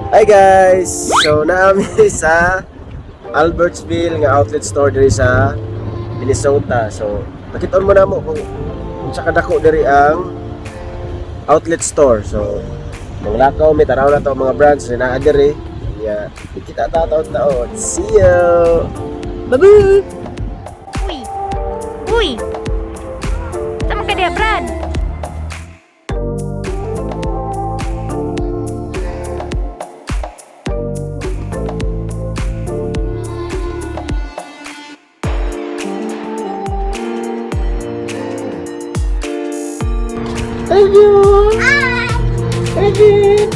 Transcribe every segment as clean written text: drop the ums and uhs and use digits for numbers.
Hi guys! So naami sa Albertville nga outlet store diri sa Minnesota. So nakita mo na mo kung sa kadako diri ang outlet store. So mga lakaw may tanaw na to mga brands na naa diri. Yeah, kita ta taon-taon. See you. Bye-bye. Uy! Uy! Sama ka dia, Brad? Thank you. Thank you.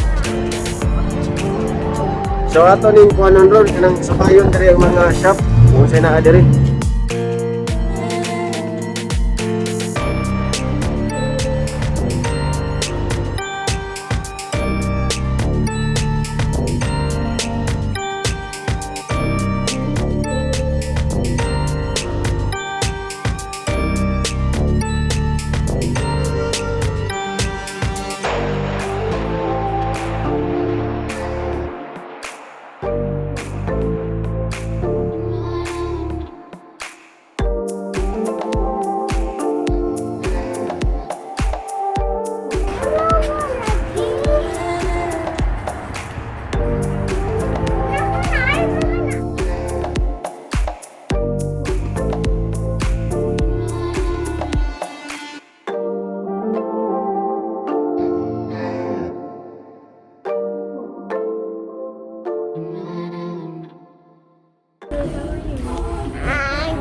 So ato ning kuanon ron kanang sabayon diri ang mga shop kung sa naa diri.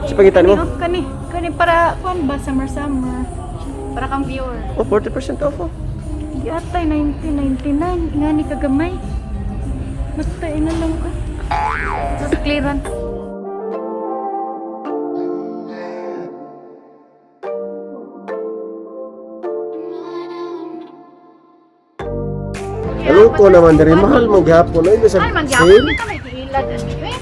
Sa pangitan mo? Kani para kuan ba summer. Para kang viewer. Oh, 40% off oh. Yatay 1999 ngani kagamay. Basta ina lang ka. Sa clearance. Ano ko naman diri mahal maghapon ay sa Ay, magyapon sale. ka may giilad ani eh.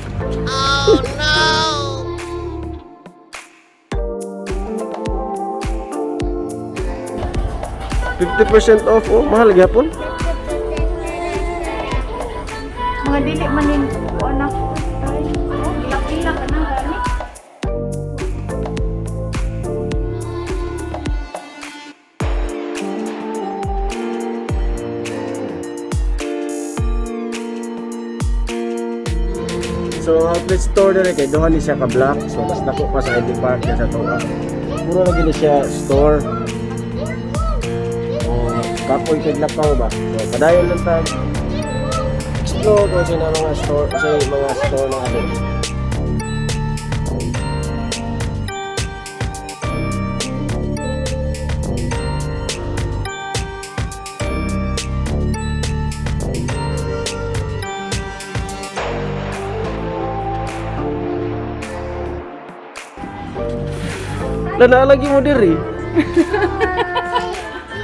50% off oh, mahal gyapon. Mga dili man nin kuan ako. Ay, pila ka na gani. So ang outlet store diri kay duha ni siya ka block. So mas dako pa sa ID Park sa tuwa. Puro lagi ni siya store. Oh, kapoy kay lakaw ba. So padayon lang tag explore ko sa mga store sa mga store na ato. Lana lagi mo diri.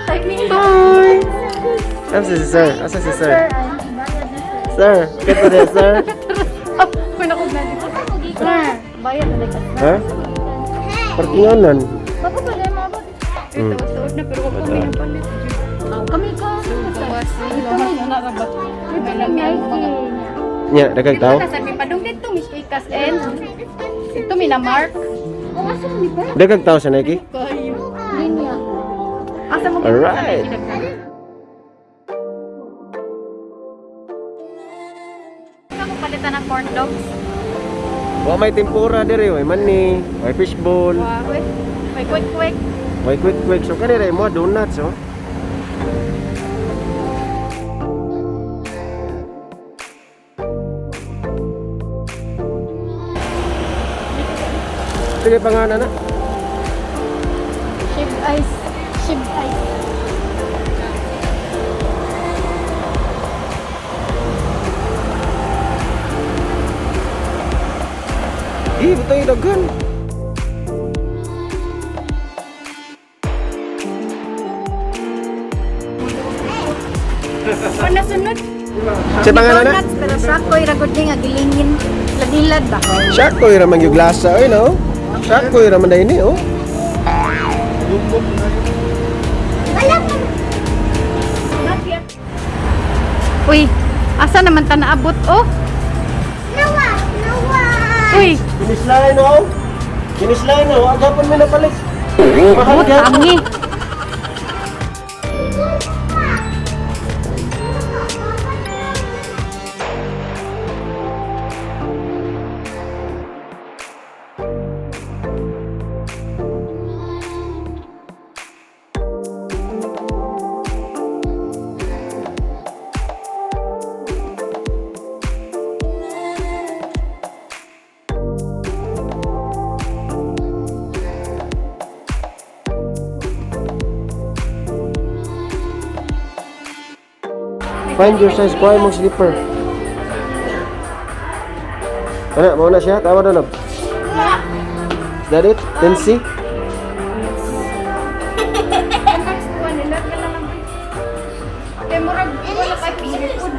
Hi. Asa si sir? Asa si sir? Sir, kato dia sir. Kuno ko na dito. Bayad na dito. Ha? Parkinganan. Papa pa dai mabot. Ito suot na pero ko kami palit. Kami ka. Ito na ra ba? May lamig. Nya, daghang tao. Sabi padung dito mis ikas and ito minamark. Daghang tao sa Nike. Linya. Asa mo? Alright. Ako palitan ng corn dogs. Wa may tempura diri, way mani, way fishball, Wow, may quick. way quick. So kanira mo donuts oh. Sige pangalan na. Shib ice. Butay daghan. Ano sunod? Sa pangalan na? Donuts, pero sakoy ragod ni nga gilingin. Ladilad ba? Shakoy raman yung glasa, ay no? Shakoy raman na ini, oh. Uy, Asa naman ta naabot, oh? Nawa! Nawa! Uy, Finish line, oh. Finish line, oh. Agapon mo na balik. Mahal but yan. tangi. Find your size. Kuha mong slipper. Ano, mauna siya? Tama na, love. Is that it? 10C? Kaya murag, wala kay finger food.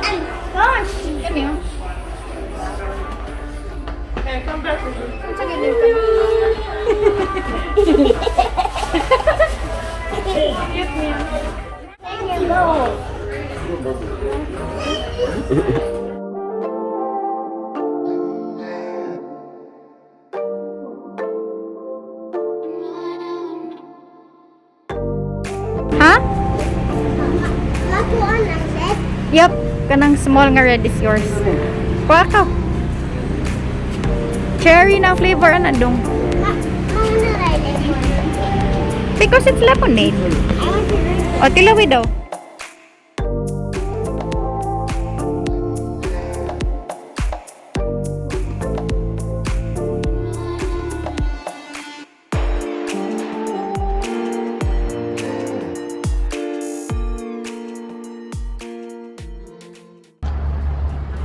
Gosh! Ano yun? Kung sa ganun ka. Cute niya. There you go. Ha? Lakuan ang set. Yup. Kanang small nga red is yours. Kuha ka. Cherry na flavor ano dong? Mga na-ride it for me. Because it's lemonade. I want to ride O, tilawi daw.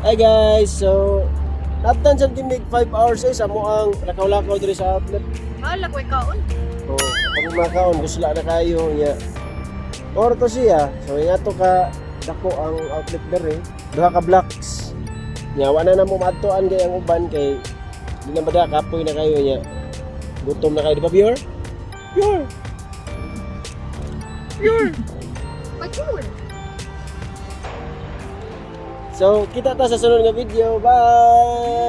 Hi guys, so naptan sa timig 5 hours sa mo ang lakaw-lakaw diri sa outlet. Wala ko ikaon. So, pag makaon gusla na kayo nya. Or to siya, so nga to ka dako ang outlet diri, duha ka blocks. Nya wala na mo maadtoan kay ang uban kay di na bada kapoy na kayo nya. Gutom na kayo, di ba, Pure? Pure. Pure. Mature. So, kita ta sa sunod nga video. Bye!